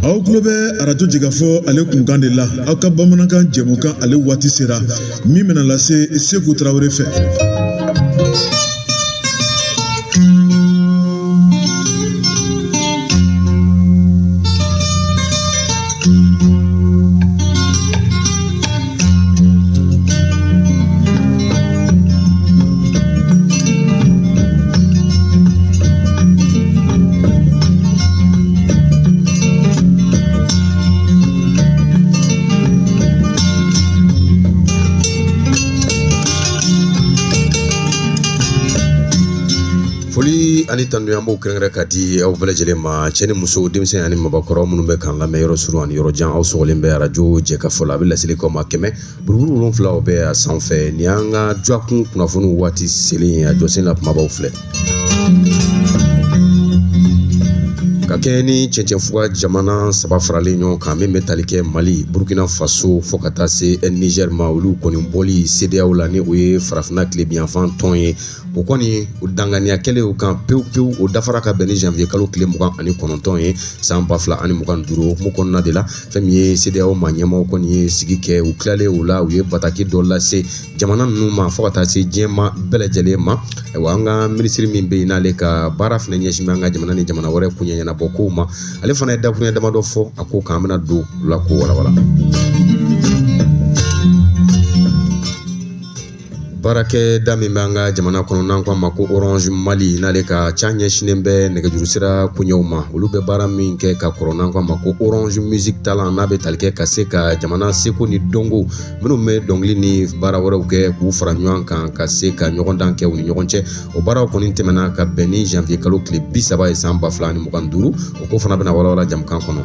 Aw kulobe arajo jigafo ale kunkan de la aw ka bamanankan jɛmukan ale waati sera min bɛna lase Seku Tarawele fɛ. Ani tandu yambo kengre kadi aw belajele ma cheni muso demsen ani mabakoro munu be kan la meilleur suru ani yorojan aw sogolen be radio je ka fola be lasili ko ma keme bururu lon fla o be a sanfɛ ni anga jwakun kunafunu wati selin a josen la kuma baw fle ka kɛ ni cɛncɛnfuga jamana saba faralen ɲɔgɔn kan min bɛ tali kɛ Mali, Burkina Faso fo ka taa se Niger ma olu kɔni bɔli CEDEAO la ni o ye farafinna tilebiyanfan tɔn ye o kɔni o danganiya kɛlen o kan pewu pewu o dafara ka bɛn ni janvier kalo tile 29 ye san 2025 hukumu kɔnɔna de la fɛn min ye CEDEAO ma ɲɛmaaw kɔni ye sigi kɛ u tilalen o la u ye bataki dɔ lase jamana ninnu ma fo ka taa se diɲɛma bɛɛ lajɛlen ma ayiwa an ka minisiri min bɛ yen n'ale ka baara fana ɲɛsin bɛ an ka jamana ni jamana wɛrɛ kuɲɛ ɲɛnabɔ kow ma ale fana ye dakuruɲɛ damadɔ fɔ a ko k'an bɛna don la ko walawala. Baarakɛda min bɛ an ka jamana kɔnɔ n'an ko a ma ko Orange Mali n'ale ka ca ɲɛsinnen bɛ nɛgɛjuru sira kuɲɛw ma olu bɛ baara min kɛ ka kɔrɔ n'an ko a ma ko Orange Music Talent n'a bɛ tali kɛ ka se ka jamana seko ni dɔnko minnu bɛ dɔnkili ni baara wɛrɛw kɛ k'u fara ɲɔgɔn kan ka se ka ɲɔgɔndan kɛ u ni ɲɔgɔn cɛ o baaraw kɔni tɛmɛna ka bɛn ni janvier kalo tile 30 ye san 2025 o ko fana bɛna walawala jamukan kɔnɔ.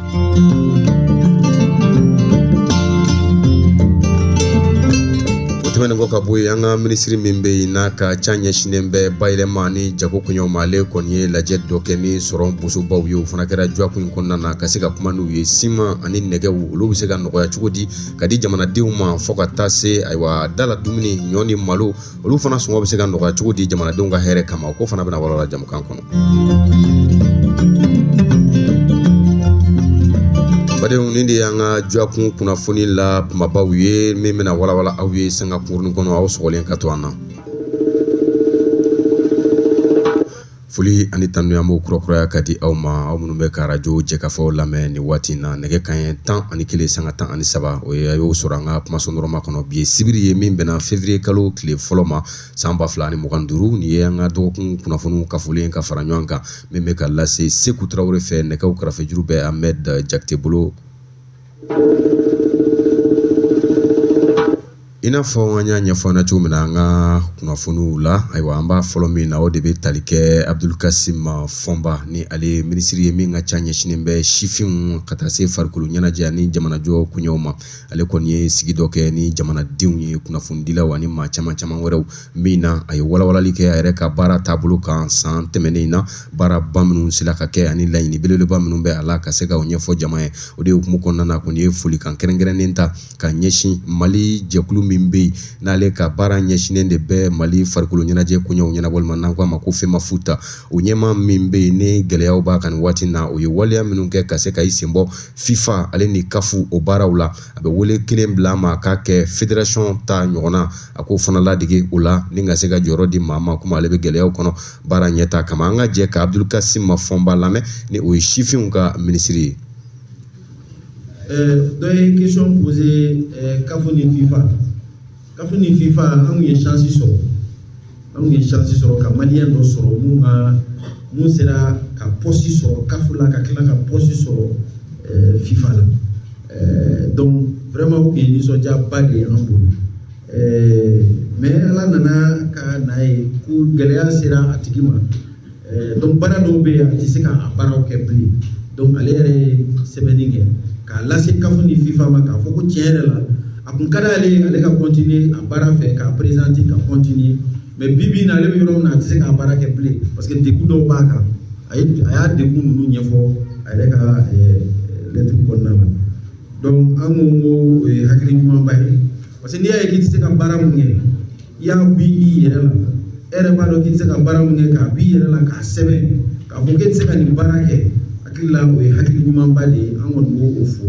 Tɛmɛnen kɔ ka bɔ yen an ka minisiri min bɛ yen n'a ka ca ɲɛsinnen bɛ bayɛlɛma ni jago kuɲɛw ma ale kɔni ye lajɛ dɔ kɛ ni sɔrɔ bosobaw ye o fana kɛra jɔako in kɔnɔna na ka se ka kuma n'u ye siman ani nɛgɛw olu bɛ se ka nɔgɔya cogo di ka di jamanadenw ma fo ka taa se ayiwa dala dumuni ɲɔ ni malo olu fana sɔngɔ bɛ se ka nɔgɔya cogo di jamanadenw ka hɛrɛ kama o ko fana bɛna walawala jamukan kɔnɔ. Badenw ni de y'an ka jwakun kunnafoni la kumabaw ye min bɛna walawala aw ye sanga kunkurunin kɔnɔ aw sɔgɔlen ka to an na. Foli ani tanu an b'o kurakuraya ka di aw ma aw minnu bɛ ka radio jɛkafɔw lamɛn ni waati in na nɛgɛ kanɲɛ 11 sanga 13 o ye a y'o sɔrɔ an ka kumaso nɔrɔma kɔnɔ bi ye sibiri ye min bɛna février kalo tile fɔlɔ ma san 2025 ni ye an ka dɔgɔkun kunnafoniw kafolen ka fara ɲɔgɔn kan min bɛ ka lase Seku Tarawele fɛ nɛgɛw kɛrɛfɛjuru bɛ Ahmed Jakite bolo. I n'a fɔ an y'a ɲɛfɔ na cogo min na an ka kunnafoniw la ayiwa an b'a fɔlɔ min na o de bɛ tali kɛ Abdulkasim Fɔnba ni ale minisiri ye min ka ca ɲɛsinnen bɛ sifinw ka taa se farikolo ɲɛnajɛ ani jamanajɔ kuɲɛw ma ale kɔni ye sigi dɔ kɛ ni jamanadenw ye kunnafonidilaw ani maa caman wɛrɛw min na a ye walawalali kɛ a yɛrɛ ka baara taabolo kan san tɛmɛnen in na baaraba minnu sera ka kɛ ani laɲini belebeleba minnu bɛ a la ka se ka o ɲɛfɔ jama ye o de ye hukumu kɔnɔna na kɔni ye folikan kɛrɛnkɛrɛnnen ta ka ɲɛsin Mali jɛkulu min bɛ yen n'ale ka baara ɲɛsinnen de bɛ Mali farikolo ɲɛnajɛ kuɲɛw ɲɛnabɔli ma n'an ko a ma ko FEMAFUTA o ɲɛmaa min bɛ yen ni gɛlɛyaw b'a kan waati na o ye waleya minnu kɛ ka se ka i senbɔ FIFA ale ni CAF o baaraw la a bɛ wele kelen bila a ma k'a kɛ fédération ta ɲɔgɔnna a k'o fana ladege o la ni ka se ka jɔyɔrɔ di maa ma komi ale bɛ gɛlɛyaw kɔnɔ baara ɲɛta kama an ka jɛ ka Abdulkasim Fɔnba lamɛn ni o ye sifinw ka minisiri ye. Dɔ ye question posé CAF ni FIFA. CAF ni FIFA an ye chance sɔrɔ ka malien dɔ sɔrɔ mun sera ka poste sɔrɔ CAF la ka tila ka poste sɔrɔ FIFA la donc vraiment o ye nisɔndiyaba de ye an bolo mais ala nana ka na ye ko gɛlɛya sera a tigi ma donc baara dɔw bɛ yen a tɛ se ka baaraw kɛ bilen donc ale yɛrɛ ye sɛbɛnni kɛ k'a lase CAF ni FIFA ma k'a fɔ ko tiɲɛ yɛrɛ la a kun ka d'ale ale ka continuer a baara fɛ k'a présenter ka continuer mais bibi na ale bɛ yɔrɔ min na a tɛ se k'a baara kɛ bilen parce que degun dɔw b'a kan a y'a degun ninnu ɲɛfɔ a yɛrɛ ka lettre kɔnɔna la donc an ko hakili ɲumanba ye parce que n'i y'a ye k'i tɛ se ka baara mun kɛ i y'a b'i i yɛrɛ la e yɛrɛ b'a dɔn k'i tɛ se ka baara mun kɛ k'a b'i yɛrɛ la k'a sɛbɛn k'a fɔ k'e tɛ se ka nin baara kɛ a hakilila o ye hakili ɲumanba de ye an kɔni b'o o fo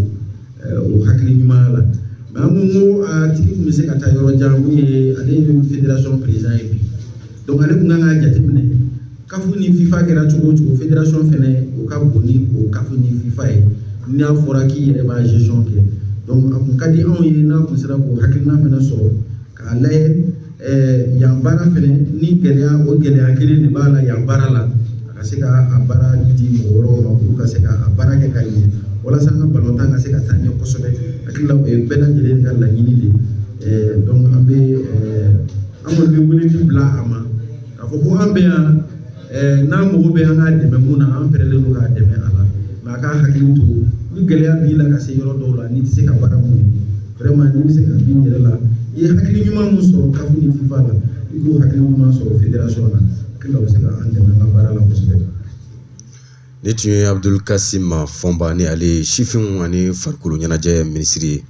o hakili ɲuman la mais an ko a tigi kun bɛ se ka taa yɔrɔ jan mun ye ale ye fédération président ye bi donc ale kun kan k'a jateminɛ kafu ni FIFA kɛra cogo o cogo fédération fɛnɛ o ka bon ni o kafu ni FIFA ye n'a fɔra k'i yɛrɛ b'a gestion kɛ donc a kun ka di anw ye n'a kun sera k'o hakilina fɛnɛ sɔrɔ k'a lajɛ yan baara fɛnɛ ni gɛlɛya o gɛlɛya kelen de b'a la yan baara la a ka se ka a baara di mɔgɔ wɛrɛw ma k'olu ka se ka a baara kɛ ka ɲɛ walasa an ka balontan ka se ka taa ɲɛ kosɛbɛ hakili la o ye bɛɛ lajɛlen ka laɲini de donc an bɛ an kɔni bɛ weleli bila a ma k'a fɔ ko an bɛ yan n'an mago bɛ an ka dɛmɛ mun na an pɛrɛlen don k'a dɛmɛ a la mais a ka hakili to ni gɛlɛya b'i la ka se yɔrɔ dɔw la n'i tɛ se ka baara mun ye vraiment n'i bɛ se ka bin yɛrɛ la i ye hakili ɲuman mun sɔrɔ kafu ni FIFA la i k'o hakili ɲuman sɔrɔ fédération na hakili la o bɛ se ka an dɛmɛ an ka baara la kosɛbɛ. Ne tun ye Abdul Kasim Fɔnba ni ale sifinw ani farikolo ɲɛnajɛ minisiri ye.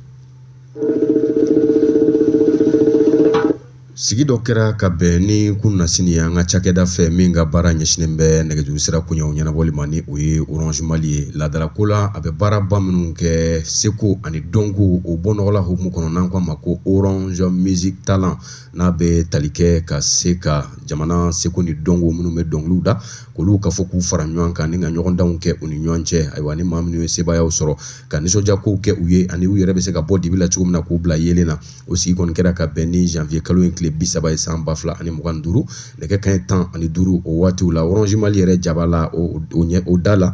Sigi dɔ kɛra ka bɛn ni kunna sini ye an ka cakɛda fɛ min ka baara ɲɛsinen bɛ nɛgɛjuru sira koɲɛw ɲɛnabɔli ma ni o ye Orange Mali ye. Laadalako la a bɛ baaraba minnu kɛ seko ani dɔnko o bɔnɔgɔla hukumu kɔnɔ n'an ko a ma ko Orange Music Talent n'a bɛ tali kɛ ka se ka jamana seko ni dɔnko minnu bɛ dɔnkiliw da k'olu ka fɔ k'u fara ɲɔgɔn kan ni ka ɲɔgɔndanw kɛ u ni ɲɔgɔn cɛ ayiwa ni maa minnu ye sebayaw sɔrɔ ka nisɔndiyakow kɛ u ye ani u yɛrɛ bɛ se ka bɔ dibi la cogo min na k'u bila yeelen na o sigi kɔni kɛra ka bɛn ni janvier kalo in tile 30 ye san 2025 nɛgɛ kanɲɛ 15 o waatiw la Orange Mali yɛrɛ jaba la o da la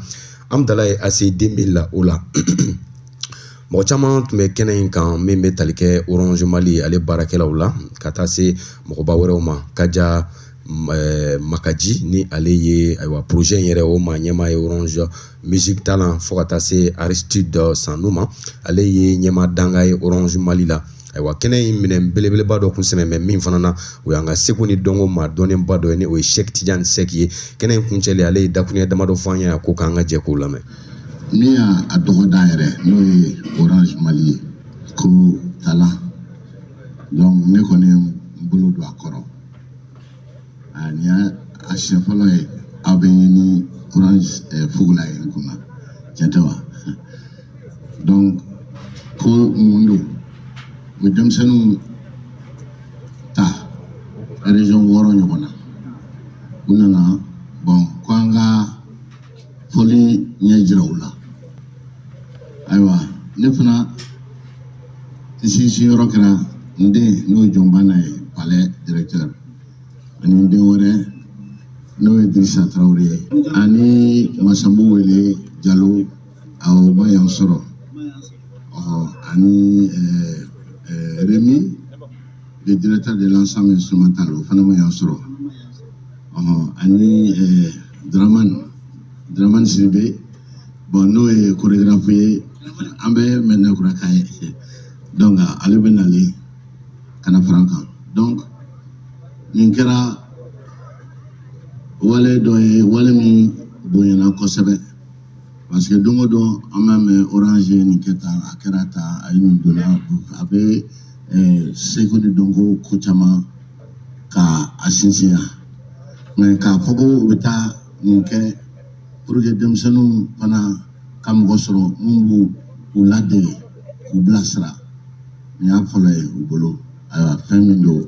Amdala ye AC 2000 la o la mɔgɔ caman tun bɛ kɛnɛ in kan min bɛ tali kɛ Orange Mali ale baarakɛlaw la ka taa se mɔgɔba wɛrɛw ma Kaja Makaji ni ale ye ayiwa projet in yɛrɛ o maa ɲɛmaa ye Orange Music Talent fo ka taa se Aristide Sanuma ale ye ɲɛmaa danga ye Orange Mali la ayiwa kɛnɛ in minɛ belebeleba dɔ kun sɛmɛ mɛ min fana na o y'an ka seko ni dɔnko maa dɔnnenba dɔ ye ni o ye Cheikh Tidiane Seck ye kɛnɛ in kuncɛlen ale ye dakuruɲɛ damadɔ fɔ an ɲɛna ko k'an ka jɛ k'o lamɛn. Min y'a dɔgɔda yɛrɛ n'o ye Orange Mali ye ko Talent donc ne kɔni ye n bolo don a kɔrɔ nin y'a siɲɛ fɔlɔ ye aw bɛ ni Orange Fugula ye n kunna tiɲɛ tɛ wa donc ko mun don u bɛ denmisɛnninw ta région 6 ɲɔgɔn na u nana bon ko an ka fɔli ɲɛ jira u la ayiwa ne fana sinsin yɔrɔ kɛra n den n'o ye Jɔnbana ye palais directeur ani n den wɛrɛ n'o ye Dirisa Tarawele ye ani Masambu Wele Jalo awɔ ma y'an sɔrɔ ani Rémi le directeur de l'ensemble instrumental o fana ma y'an sɔrɔ ani Draman Sidibe bon n'o ye chorégraphe ye an bɛ maintenant kuraka ye donc ale bɛ nale kana fara an kan donc nin kɛra wale dɔ ye wale min bonyana kosɛbɛ parce que don o don an b'a mɛn Orange nin kɛ tan a kɛra tan a ye nin donna a bɛ seko ni dɔnko ko caman ka a sinsin yan mais k'a fɔ ko u bɛ taa nin kɛ pour que denmisɛnninw fana ka mɔgɔ sɔrɔ mun b'u u ladege k'u bilasira nin y'a fɔlɔ ye u bolo ayiwa fɛn min don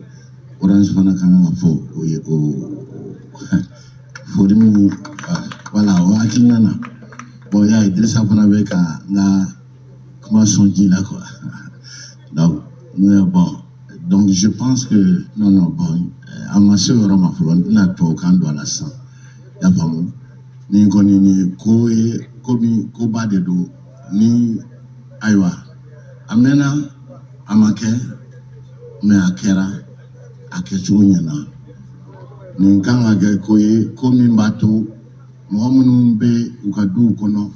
Orange fana kan ka fɔ o ye o foli min voilà o hakilina na bon y'a ye Dirisa fana bɛ ka n ka kuma sɔn ji la quoi donc je pense que non bon an ma se yɔrɔ ma fɔlɔ n tɛna tubabukan don a la sisan y'a faamu nin kɔni nin ko ye koba de don ni ayiwa a mɛnna a ma kɛ mais a kɛra a kɛcogo ɲɛna nin kan ka kɛ ko ye ko min b'a to mɔgɔ minnu bɛ u ka duw kɔnɔ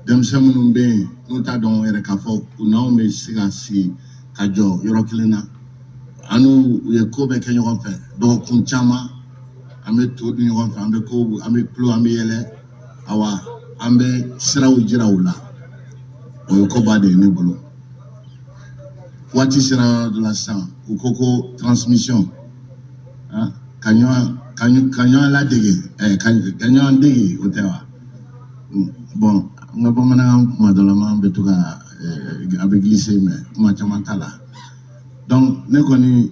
denmisɛn minnu bɛ yen n'u t'a dɔn yɛrɛ k'a fɔ u n'anw bɛ se ka sigi ka jɔ yɔrɔ kelen na an n'u ye ko bɛɛ kɛ ɲɔgɔn fɛ dɔgɔkun caman an bɛ to dun ɲɔgɔn fɛ an bɛ ko an bɛ tulo an bɛ yɛlɛ awa an bɛ siraw jira u la o ye koba de ye ne bolo waati sera dɔ la sisan u ko transmission ka ɲɔgɔn ladege ka ɲɔgɔn dege o tɛ wa bon nga bamanan kuma dɔ la man bɛ to ka a bɛ glissé mais kuma caman t'a la donc ne kɔni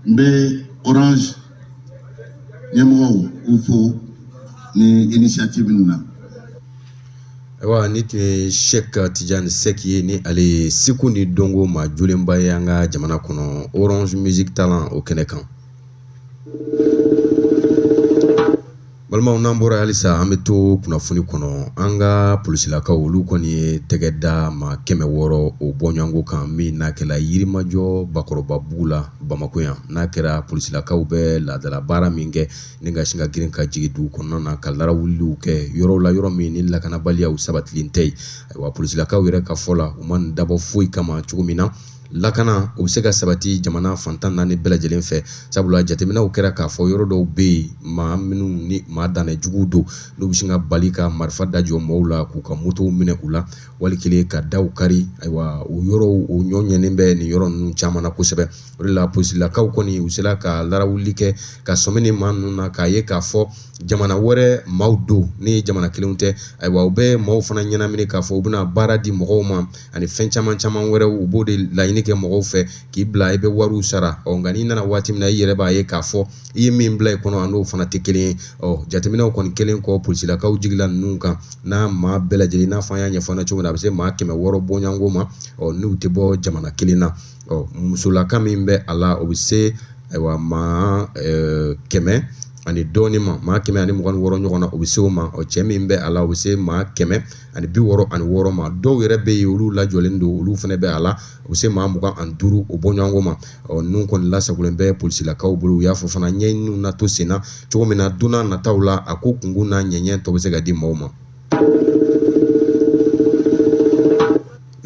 n bɛ Orange ɲɛmɔgɔw u fo ni initiative ninnu na. Ayiwa ni tun ye Sheikh Tijani Sek ye ni ale ye Seko ni dɔnko ma jolenba ye an ka jamana kɔnɔ Orange Music Talent o kɛnɛ kan. Balimaw n'an bɔra halisa an bɛ to kunnafoni kɔnɔ an ka polisilakaw olu kɔni ye tɛgɛ da ma 600 o bɔɲɔgɔnko kan min n'a kɛra Yirimajɔ Bakɔrɔbabugu la Bamako yan n'a kɛra polisilakaw bɛ laadala baara min kɛ ni ka sin ka girin ka jigin dugu kɔnɔna na ka larawuliw kɛ yɔrɔ la yɔrɔ min ni lakanabaliyaw sabatilen tɛ ayiwa polisilakaw yɛrɛ ka fɔ la u ma dabɔ foyi kama cogo min na lakana o bɛ se ka sabati jamana fantan naani bɛɛ lajɛlen fɛ sabula jateminɛw kɛra k'a fɔ yɔrɔ dɔw bɛ yen maa minnu ni maa dannejuguw don n'u bɛ sin ka bali ka marifa da jɔ mɔɔw la k'u ka motow minɛ u la wali kelen ka daw kari ayiwa o yɔrɔw o ɲɔɲɛnen bɛ nin yɔrɔ ninnu caman na kosɛbɛ o de la polisilakaw kɔni u sera ka larawuli kɛ ka sɔmi ni maa ninnu na k'a ye k'a fɔ jamana wɛrɛ maaw don ni jamana kelenw tɛ ayiwa u bɛ maaw fana ɲɛnamini k'a fɔ u bɛna baara di mɔgɔw ma ani fɛn caman caman wɛrɛw u b'o de laɲini kɛ mɔgɔw fɛ k'i bila i bɛ wariw sara nka n'i nana waati min na i yɛrɛ b'a ye k'a fɔ i ye min bila i kɔnɔ a n'o fana tɛ kelen ye jateminɛw kɔni kelen kɔ polisilakaw jigila ninnu kan n'a maa bɛɛ lajɛlen n'a fɔ an y'a ɲɛfɔ an ɲɛna cogo min na a bɛ se maa 600 bɔɲɔgɔnko ma n'u tɛ bɔ jamana kelen na musolaka min bɛ a la o bɛ se ayiwa maa 100 ani dɔɔni ma maa 126 ɲɔgɔn na o bɛ se o ma cɛ min bɛ a la o bɛ se maa 166 ma dɔw yɛrɛ bɛ yen olu lajɔlen don olu fana bɛ a la o bɛ se maa 25 o bɔɲɔgɔnko ma ninnu kɔni lasagolen bɛ polisilakaw bolo u y'a fɔ fana ɲɛɲiniw na to sen na cogo min na don n'a nataw la a ko kunkun n'a ɲɛɲɛ tɔ bɛ se ka di maaw ma.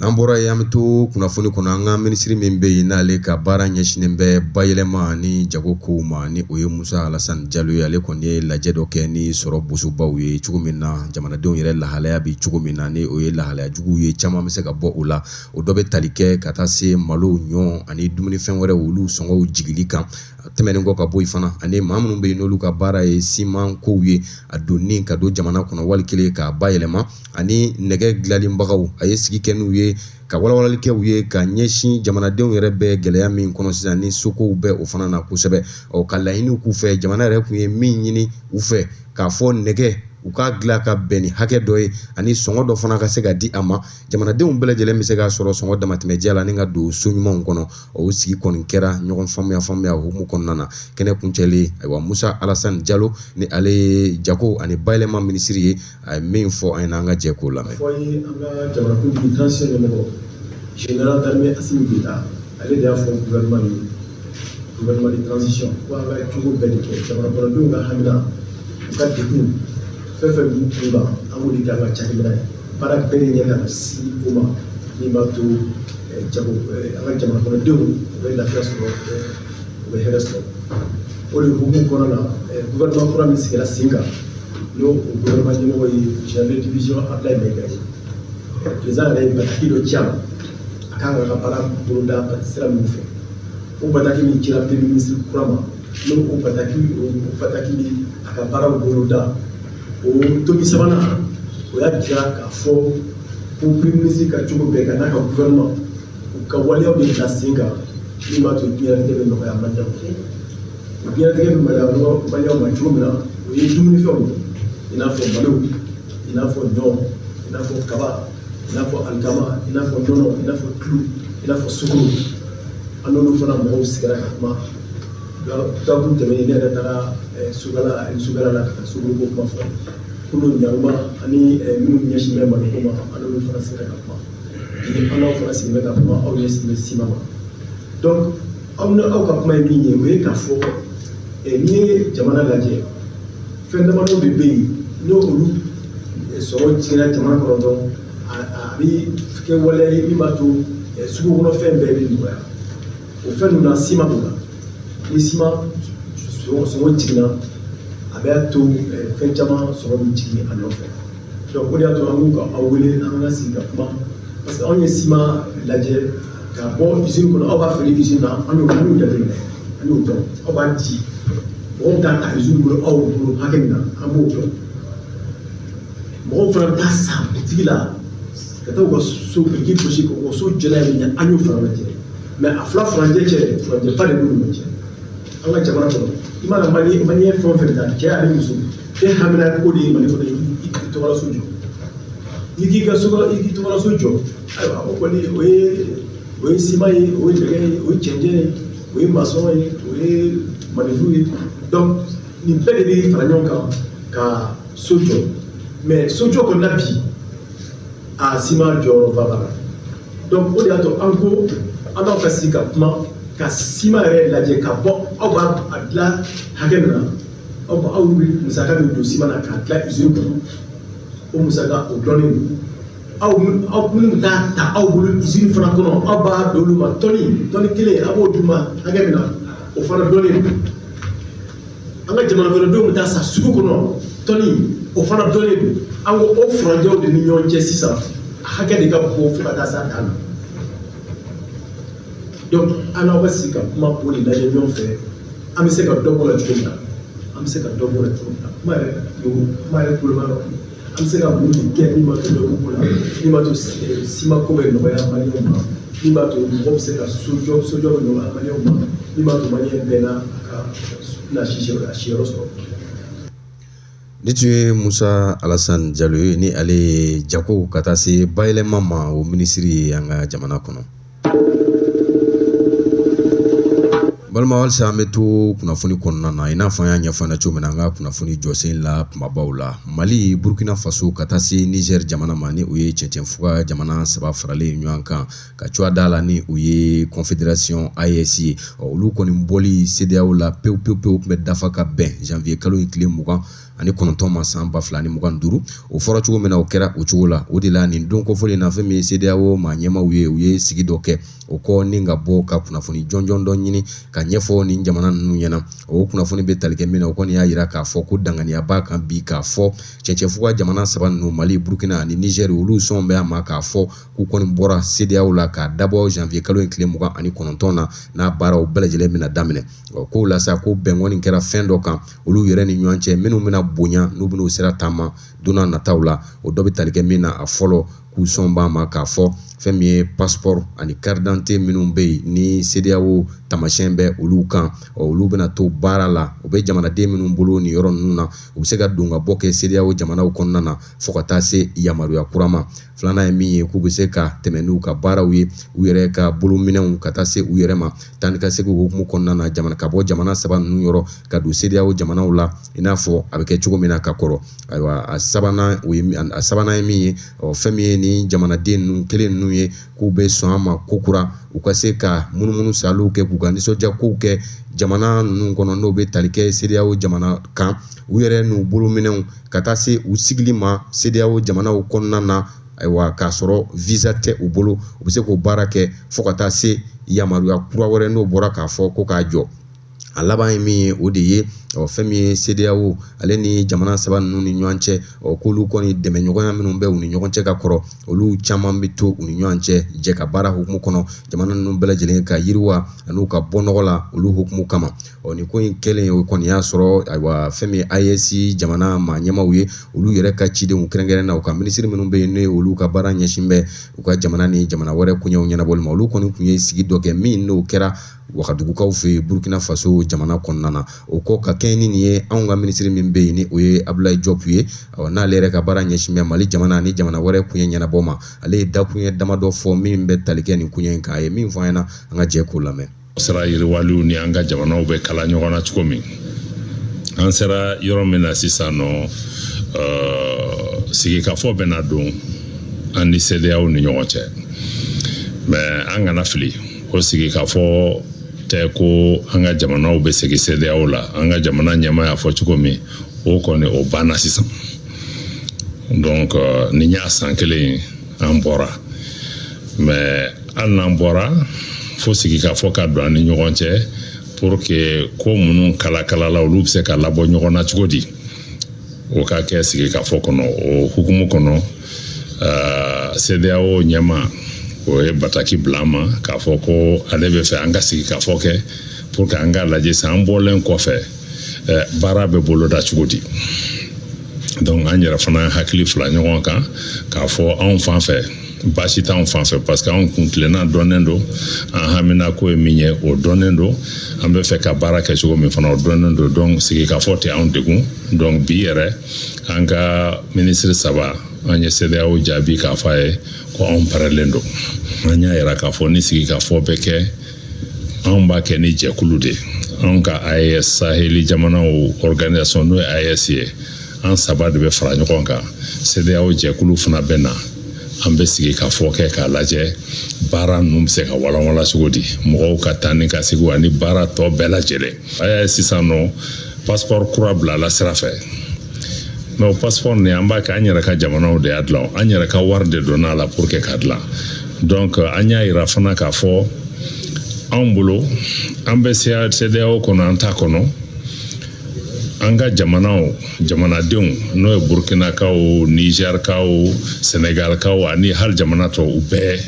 N'an bɔra yen an bɛ to kunnafoni kɔnɔ an ka minisiri min bɛ yen n'ale ka baara ɲɛsinnen bɛ bayɛlɛma ni jago kow ma ni o ye Musa Alasani Jalo ye ale kɔni ye lajɛ dɔ kɛ ni sɔrɔ bosobaw ye cogo min na jamanadenw yɛrɛ lahalaya bɛ cogo min na ni o ye lahalaya juguw ye caman bɛ se ka bɔ o la o dɔ bɛ tali kɛ ka taa se malo ɲɔ ani dumunifɛn wɛrɛw olu sɔngɔw jigili kan tɛmɛnen kɔ ka bɔ yen fana ani maa minnu bɛ yen n'olu ka baara ye siman kow ye a donni ka don jamana kɔnɔ wali kelen k'a bayɛlɛma ani nɛgɛ dilanibagaw a ye sigi kɛ n'u ye ka walawalali kɛ u ye ka ɲɛsin jamanadenw yɛrɛ bɛ gɛlɛya min kɔnɔ sisan ni sokow bɛ o fana na kosɛbɛ ka laɲiniw k'u fɛ jamana yɛrɛ tun ye min ɲini u fɛ k'a fɔ nɛgɛ u ka dilan ka bɛn ni hakɛ dɔ ye ani sɔngɔ dɔ fana ka se ka di a ma jamanadenw bɛɛ lajɛlen bɛ se k'a sɔrɔ sɔngɔ damatɛmɛjɛ la ni ka don so ɲumanw kɔnɔ o sigi kɔni kɛra ɲɔgɔn faamuya hukumu kɔnɔna na kɛnɛ kuncɛlen ayiwa Musa Alasani Jalo ni ale ye jago ani bayɛlɛma minisiri ye a ye min fɔ an ɲɛna an ka jɛ k'o lamɛn. fɔ ye an ka jamanakuntigi transition ɲɛmɔgɔ général d'armée Assimi Goïta ale de y'a fɔ gouvernement de transition ko an ka cogo bɛɛ de kɛ jamana kɔnɔdenw ka hamina u ka degun fɛn fɛn b'u kun kan an b'o de kɛ an ka cakɛda ye baara bɛɛ de ɲɛ ka si o ma min b'a to jago an ka jamana kɔnɔdenw u bɛ lafiya sɔrɔ u bɛ hɛrɛ sɔrɔ o de hukumu kɔnɔna na gouvernement kura min sigira sen kan n'o gouvernement ɲɛmɔgɔ ye général de division Abdoulaye Mayiga ye président yɛrɛ ye bataki dɔ ci a ma a kan ka baara boloda sira min fɛ o bataki min cira premier ministre kura ma n'o bataki min a ka baaraw boloda o tomi sabanan o y'a jira k'a fɔ ko premier ministre ka cogo bɛɛ ka n'a ka gouvernement u ka waleyaw de bila sen kan min b'a to diɲɛlatigɛ bɛ nɔgɔya maliɲɛw o diɲɛlatigɛ bɛ nɔgɔya maliɲɛw ma cogo min na o ye dumunifɛnw i n'a fɔ malo i n'a fɔ ɲɔ i n'a fɔ kaba i n'a fɔ alikama i n'a fɔ nɔnɔ i n'a fɔ tulu i n'a fɔ sukaro an n'olu fana mɔgɔw sigira ka kuma taabolo tɛmɛnen ne yɛrɛ taara sugala la ka taa sukaro ko kuma fɔ kolo ɲaruma ani minnu ɲɛsin bɛ malo ko ma an n'olu fana sigira ka kuma an n'aw fana sigilen bɛ ka kuma aw ɲɛsin bɛ sima ma donc aw ni aw ka kuma ye min ye o ye k'a fɔ n'i ye jamana lajɛ fɛn damadɔ de bɛ yen n'olu sɔrɔ cira jamana kɔnɔ dɔrɔn a bɛ kɛ waleya ye min b'a to sugu kɔnɔ fɛn bɛɛ bɛ nɔgɔya o fɛn ninnu na siman b'o la ni siman sɔngɔ jiginna a bɛ to fɛn caman sɔrɔ bɛ jigin a nɔfɛ donc o de y'a to an b'u ka aw wele an ka sigi ka kuma parce que anw ye siman lajɛ ka bɔ usine kɔnɔ aw b'a feere usine na an y'o jateminɛ an y'o dɔn aw b'a di mɔgɔw t'a ta usine bolo aw bolo hakɛ min na an b'o dɔn mɔgɔw fana bɛ taa san bitigi la ka taa u ka so biriki gosi k'o so jɛla ye ɲɛ an y'o fana lajɛ mɛ a fila furancɛ cɛ furancɛ ba de b'u ni ɲɔgɔn cɛ an ka jamana kɔnɔ i mana maliyɛn fɛn o fɛn ta cɛ ani muso e hamina ko de ye mali kɔnɔ i tɔgɔla so jɔ i k'i tɔgɔla so jɔ ayiwa o kɔni o ye siman ye o ye nɛgɛ ye o ye cɛncɛn ye o ye masɔn ye o ye manifu ye donc nin bɛɛ de bɛ fara ɲɔgɔn kan ka so jɔ mɛ so jɔ kɔni na bi a siman jɔyɔrɔba b'a la donc o de y'a to an ko an b'aw ka sigi ka kuma ka siman yɛrɛ lajɛ ka bɔ aw b'a dilan hakɛ min na aw musaka bɛ don siman na k'a dilan usine kɔnɔ o musaka o dɔnnen don aw minnu t'a ta aw bolo usine fana kɔnɔ aw b'a don olu ma tɔni kelen a b'o d'u ma hakɛ min na o fana dɔnnen don an ka jamana kɔnɔdenw bɛ taa sa sugu kɔnɔ tɔni o fana dɔnnen don an ko o furancɛw de ni ɲɔgɔn cɛ sisan a hakɛ de ka bon fo ka taa s'a dan na donc an n'aw ka sigi ka kuma o de lajɛ ɲɔgɔn fɛ an bɛ se ka dɔ bɔ la cogo min na an bɛ se ka dɔ bɔ la cogo min na kuma yɛrɛ kuloma la an bɛ se ka mun de kɛ min b'a to dɔ ko la min b'a to siman ko bɛ nɔgɔya maliyɛnw ma min b'a to mɔgɔ bɛ se ka sojɔ bɛ nɔgɔya maliyɛnw ma min b'a to maliyɛn bɛɛ n'a ka na siyɔrɔ sɔrɔ. Ni tun ye Musa Alassane Diallo ye ni ale ye jago ka taa se bayɛlɛma ma o minisiri ye an ka jamana kɔnɔ. Balima halisa an bɛ to kunnafoni kɔnɔna na i n'a fɔ an y'a ɲɛfɔ an ɲɛna cogo min na an ka kunnafoni jɔsen la kumabaw la Mali Burkina Faso ka taa se Niger jamana ma ni o ye cɛncɛnfuga jamana saba faralen ɲɔgɔn kan ka cogoya d'a la ni o ye Confédération AES ye olu kɔni bɔli CEDEAO la pewu tun bɛ dafa ka bɛn janvier kalo in tile 29 ma san 2025 o fɔra cogo min na o kɛra o cogo la o de la nin don kofɔlen na fɛn min ye CEDEAO maa ɲɛmaw ye u ye sigi dɔ kɛ o kɔ ni ka bɔ ka kunnafoni jɔnjɔn dɔ ɲini ka ɲɛfɔ nin jamana ninnu ɲɛna o kunnafoni bɛ tali kɛ min na o kɔni y'a jira k'a fɔ ko danganiya b'a kan bi k'a fɔ cɛncɛnfuga jamana saba ninnu Mali Burkina ani Niger olu sɔn bɛ a ma k'a fɔ k'u kɔni bɔra CEDEAO la k'a dabɔ janvier kalo in tile 29 na n'a baaraw bɛɛ lajɛlen bɛna daminɛ k'o la sa ko bɛnkan nin kɛra fɛn dɔ kan olu yɛrɛ ni ɲɔgɔn cɛ minnu bɛna bonya n'u bɛna o sira taama donna nataw la o dɔ bɛ tali kɛ min na a fɔlɔ k'u sɔn b'a ma k'a fɔ fɛn min ye passeport ani carte d'identité minnu bɛ yen ni CEDEAO tamasiyɛn bɛ olu kan olu bɛna to baara la u bɛ jamanaden minnu bolo nin yɔrɔ ninnu na u bɛ se ka don ka bɔ kɛ CEDEAO jamanaw kɔnɔna na fo ka taa se yamaruya kura ma filanan ye min ye k'u bɛ se ka tɛmɛ n'u ka baaraw ye u yɛrɛ ka bolominɛnw ka taa se u yɛrɛ ma taa ni ka segin hukumu kɔnɔna na ka bɔ jamana saba ninnu yɔrɔ ka don CEDEAO jamanaw la i n'a fɔ a bɛ kɛ cogo min na ka kɔrɔ ayiwa a sabanan ye min ye fɛn min ye ni jamanaden ninnu kelen ninnu ye k'u bɛ sɔn a ma ko kura u ka se ka munumunu saliw kɛ k'u ka nisɔndiya kow kɛ jamana ninnu kɔnɔ n'o bɛ tali kɛ CEDEAO jamana kan u yɛrɛ n'u bolominɛnw ka taa se u sigili ma CEDEAO jamanaw kɔnɔna na ayiwa k'a sɔrɔ visa tɛ u bolo u bɛ se k'o baara kɛ fo ka taa se yamaruya kura wɛrɛ n'o bɔra k'a fɔ ko k'a jɔ a laban ye min ye o de ye fɛn min ye CEDEAO ale ni jamana saba ninnu ni ɲɔgɔn cɛ k'olu kɔni dɛmɛɲɔgɔnya minnu bɛ u ni ɲɔgɔn cɛ ka kɔrɔ olu caman bɛ to u ni ɲɔgɔn cɛ jɛ ka baara hukumu kɔnɔ jamana ninnu bɛɛ lajɛlen ka yiriwa an'u ka bɔ nɔgɔ la olu hukumu kama nin ko in kɛlen o kɔni y'a sɔrɔ ayiwa fɛn min ye AES jamana maa ɲɛmaw ye olu yɛrɛ ka cidenw kɛrɛnkɛrɛn na u ka minisiri minnu bɛ yen n'o ye olu ka baara ɲɛsin bɛ u ka jamana ni jamana wɛrɛ koɲɛw ɲɛnabɔli ma olu kɔni tun ye sigi dɔ kɛ min n'o kɛra Wagadugukaw fɛ yen Burkina Faso jamana kɔnɔna na o kɔ ka kɛɲɛ ni nin ye anw ka minisiri min bɛ yen ni o ye Abdoulaye Diop ye n'ale yɛrɛ ka baara ɲɛsin bɛ Mali jamana ani jamana wɛrɛ kuɲɛ ɲɛnabɔ ma ale ye dakuɲɛ damadɔ fɔ min bɛ tali kɛ nin kuɲɛ in kan a ye min fɔ an ɲɛna an ka jɛ k'o lamɛn. Sera yiriwaliw ni an ka jamanaw bɛ kala ɲɔgɔn na cogo min an sera yɔrɔ min na sisan nɔ sigikafɔ bɛ na don an ni CEDEAO ni ɲɔgɔn cɛ mais an kana fili o sigikafɔ tɛ ko an ka jamanaw bɛ segin CEDEAO la an ka jamana ɲɛmaa y'a fɔ cogo min o kɔni o banna sisan donc nin y'a san kelen an bɔra mais hali n'an bɔra fo sigikafɔ ka don an ni ɲɔgɔn cɛ pour que ko minnu kalakalala olu bɛ se ka labɔ ɲɔgɔn na cogo di o ka kɛ sigikafɔ kɔnɔ o hukumu kɔnɔ CEDEAO ɲɛmaa o ye bataki bila an ma k'a fɔ ko ale bɛ fɛ an ka sigikafɔ kɛ pour que an ka lajɛ sisan an bɔlen kɔfɛ baara bɛ boloda cogo di donc an yɛrɛ fana hakili fila ɲɔgɔn kan k'a fɔ anw fan fɛ baasi t'anw fan fɛ parce que anw kun tilenna dɔnnen don an hamina ko ye min ye o dɔnnen don an bɛ fɛ ka baara kɛ cogo min fana o dɔnnen don donc sigikafɔ tɛ anw degun donc bi yɛrɛ an ka minisiri saba an ye CEDEAO jaabi k'a fɔ a ye ko anw parɛlen don an y'a yira k'a fɔ ni sigikafɔ bɛ kɛ anw b'a kɛ ni jɛkulu de anw ka AES Saheli jamanaw organisation n'o ye AES ye an saba de bɛ fara ɲɔgɔn kan CEDEAO jɛkulu fana bɛ na an bɛ sigi ka fɔ kɛ k'a lajɛ baara ninnu bɛ se ka walawala cogo di mɔgɔw ka taa ni ka segi ani baara tɔ bɛɛ lajɛlen a y'a ye sisan nɔ passeport kura bilala sira fɛ mais o passeport nin an b'a kɛ an yɛrɛ ka jamanaw de y'a dilan an yɛrɛ ka wari de donna a la pour que k'a dilan donc an y'a yira fana k'a fɔ anw bolo an bɛ CEDEAO kɔnɔ an t'a kɔnɔ an ka jamanadenw n'o ye Burkinakaw Nigerkaw Senegalkaw ani hali jamana tɔw u bɛɛ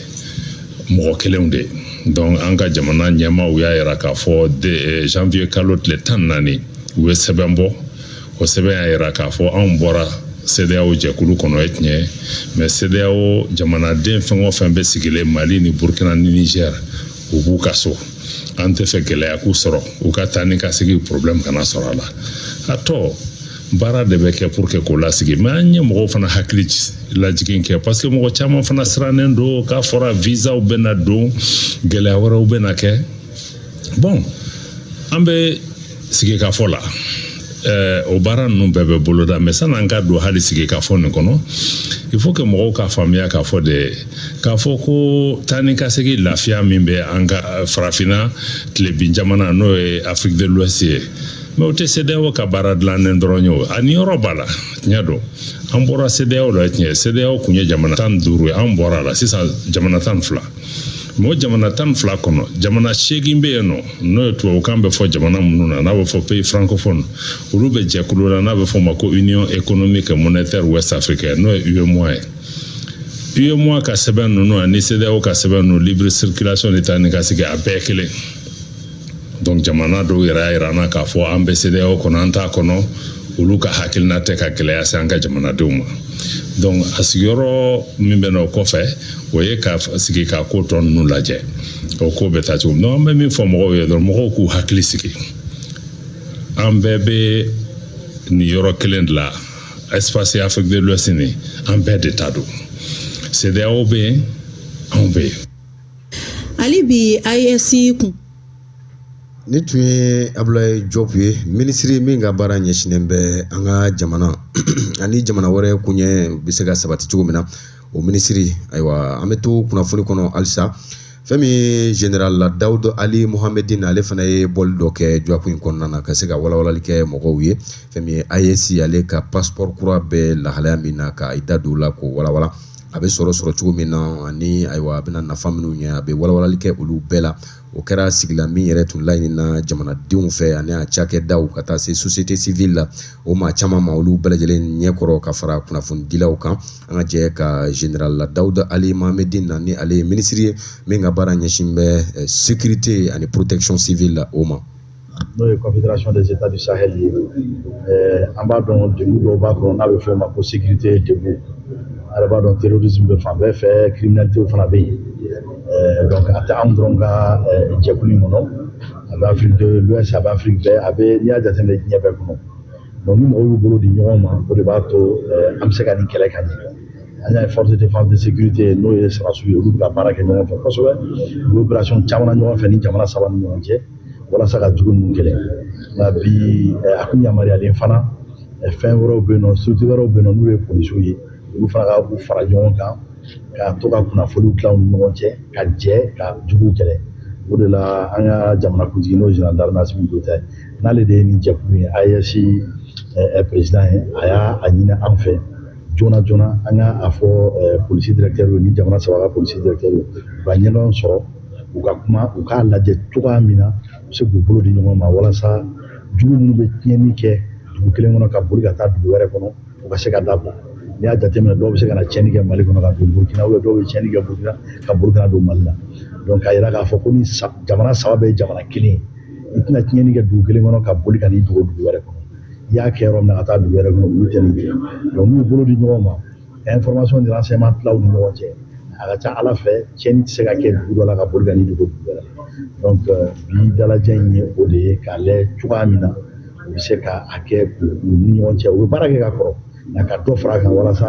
mɔgɔ kelenw de donc an ka jamana ɲɛmaaw y'a yira k'a fɔ janvier kalo tile 14 u ye sɛbɛn bɔ o sɛbɛn y'a yira k'a fɔ anw bɔra CEDEAO jɛkulu kɔnɔ ye tiɲɛ mais CEDEAO jamanaden fɛn o fɛn bɛ sigilen Mali ni Burkina ni Niger u b'u ka so an tɛ fɛ gɛlɛya k'u sɔrɔ u ka taa ni ka segi problème kana sɔrɔ a la a tɔ baara de bɛ kɛ pour que k'o lasigi mais an ye mɔgɔw fana hakili lajigin kɛ parce que mɔgɔ caman fana sirannen don k'a fɔra visaw bɛna don gɛlɛya wɛrɛw bɛna kɛ bon an bɛ sigikafɔ la o baara ninnu bɛɛ bɛ boloda mais san'an ka don hali sigikafɔ nin kɔnɔ il faut que mɔgɔw ka faamuya k'a fɔ k'a fɔ ko taa ni ka segi lafiya min bɛ an ka farafinna tilebin jamana n'o ye Afrique de l'Ouest ye mais o tɛ CEDEAO ka baara dilannen dɔrɔn ye o a niyɔrɔ b'a la tiɲɛ don an bɔra CEDEAO la tiɲɛ CEDEAO kun ye jamana 15 ye an bɔra a la sisan jamana 12 mais o jamana 12 kɔnɔ jamana 8 bɛ yen nɔ n'o ye tubabukan bɛ fɔ jamana minnu na n'a bɛ fɔ pays francophone olu bɛ jɛkulu la n'a bɛ fɔ o ma ko Union économique et monétaire ouest africaine n'o ye UEMOA ye UEMOA ka sɛbɛn ninnu ani CEDEAO ka sɛbɛn ninnu libre circulation de taa ni ka sigi a bɛɛ kelen donc jamana dɔw yɛrɛ y'a yira an na k'a fɔ an bɛ CEDEAO kɔnɔ an t'a kɔnɔ olu ka hakilina tɛ ka gɛlɛya se an ka jamanadenw ma donc a sigiyɔrɔ min bɛ na o kɔfɛ o ye ka sigi ka ko tɔ ninnu lajɛ o ko bɛ taa cogo min an bɛ min fɔ mɔgɔw ye dɔrɔn mɔgɔw k'u hakili sigi an bɛɛ bɛ nin yɔrɔ kelen de la espace Afrique de l'Ouest nin an bɛɛ de ta don CEDEAO bɛ yen anw bɛ yen hali bi AES kun ni tun ye Abdoulaye Diop ye minisiri min ka baara ɲɛsinnen bɛ an ka jamana ani jamana wɛrɛ kun ye bɛ se ka sabati cogo min na o minisiri ayiwa an bɛ to kunnafoni kɔnɔ halisa fɛn min ye General Dawudu Ali Mohamedine ale fana ye bɔli dɔ kɛ Joako in kɔnɔna na ka se ka walawalali kɛ mɔgɔw ye fɛn min ye AES ale ka passeport kura bɛ lahalaya min na ka i da don o la k'o walawala a bɛ sɔrɔ cogo min na ani ayiwa a bɛna nafa minnu ɲɛ a bɛ walawalali kɛ olu bɛɛ la o kɛra sigila min yɛrɛ tun laɲinina jamanadenw fɛ ani a cakɛdaw ka taa se société civile la o maa caman ma olu bɛɛ lajɛlen ɲɛkɔrɔ ka fara kunnafonidilaw kan an ka jɛ ka General Dawudu Ali Mohamedine na ni ale ye minisiri ye min ka baara ɲɛsin bɛ sécurité ani protection civile la o ma n'o ye Confédération des États du Sahel ye an b'a dɔn degun dɔw b'a kɔnɔ n'a bɛ fɔ o ma ko sécurité degun a b'a dɔn terrorisme bɛ fan bɛɛ fɛ criminalité fana bɛ yen donc a tɛ anw dɔrɔn ka jɛkulu in kɔnɔ a bɛ Afrique de l'Ouest a bɛ Afrique bɛɛ a bɛ n'i y'a jateminɛ diɲɛ bɛɛ kɔnɔ donc ni mɔgɔw y'u bolo di ɲɔgɔn ma o de b'a to an bɛ se ka nin kɛlɛ ka ɲɛ an y'a ye force de défense de sécurité n'o ye sɔrɔdasiw ye olu bɛ ka baara kɛ ɲɔgɔn fɛ kosɛbɛ u bɛ opération caman na ɲɔgɔn fɛ ni jamana saba ni ɲɔgɔn cɛ walasa ka jugu ninnu kɛlɛ nka bi a kun yamaruyalen fana fɛn wɛrɛw bɛ yen nɔ structure wɛrɛw bɛ yen nɔ n'u ye polisiw ye olu fana ka u fara ɲɔgɔn kan ka to ka kunnafoniw tila u ni ɲɔgɔn cɛ ka jɛ ka juguw kɛlɛ o de la an ka jamanakuntigi n'o général Assimi Goïta n'ale de ye nin jɛkulu ye AES président ye a y'a ɲini an fɛ joona joona an ka a fɔ polisi directeur ni jamana saba ka polisi directeur u ka ɲɛdɔn sɔrɔ u ka kuma u k'a lajɛ cogoya min na u bɛ se k'u bolo di ɲɔgɔn ma walasa jugu minnu bɛ tiɲɛni kɛ dugu kelen kɔnɔ ka boli ka taa dugu wɛrɛ kɔnɔ u ka se ka dabila n'i y'a jateminɛ dɔw bɛ se ka na tiɲɛni kɛ Mali kɔnɔ ka don Burkina ou dɔw bɛ tiɲɛni kɛ Burkina ka Burkina don Mali la donc k'a yira k'a fɔ ko ni jamana saba bɛ ye jamana kelen ye i tɛna tiɲɛni kɛ dugu kelen kɔnɔ ka boli ka n'i dogo dugu wɛrɛ kɔnɔ y'a kɛ yɔrɔ min na ka taa dugu wɛrɛ kɔnɔ olu tɛ nin kɛ donc n'u bolo di ɲɔgɔn ma information ni renseignement tilaw ni ɲɔgɔn cɛ a ka ca ala fɛ tiɲɛni tɛ se ka kɛ dugu dɔ la ka boli ka ni dugu wɛrɛ donc bi dalajɛ in ye o de ye k'a lajɛ cogoya min na u bɛ se ka a kɛ u ni ɲɔgɔn cɛ u bɛ baara kɛ ka kɔrɔ nka ka dɔ fara a kan walasa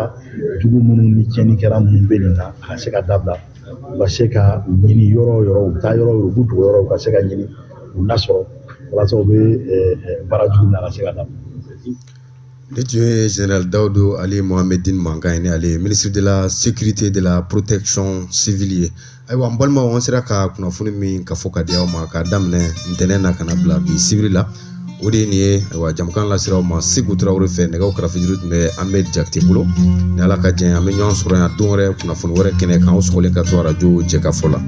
dugu minnu ni tiɲɛnikɛla minnu bɛ nin na a ka se ka dabila u ka se ka ɲini yɔrɔ o yɔrɔ u bɛ taa yɔrɔ o yɔrɔ u b'u dogo yɔrɔ u ka se ka ɲini u lasɔrɔ walasa u bɛ baara jugu min na a ka se ka dabila. Ne tun ye général Daoudo Ali Mohamedine Mankan ye ne ale ministre de la sécurité de la protection civile ye ayiwa n balimaw an sera ka kunnafoni min ka fɔ ka di aw ma k'a daminɛ ntɛnɛn na ka na bila bi sibiri la o de ye nin ye ayiwa jamukan lasera aw ma Seku Tarawele fɛ nɛgɛw kɛrɛfɛjuru tun bɛ Ahmed Jakite bolo ni ala ka diɲɛ an bɛ ɲɔgɔn sɔrɔ yan don wɛrɛ kunnafoni wɛrɛ kɛnɛ kan aw sɔgɔlen ka to arajo jɛkafɔ la.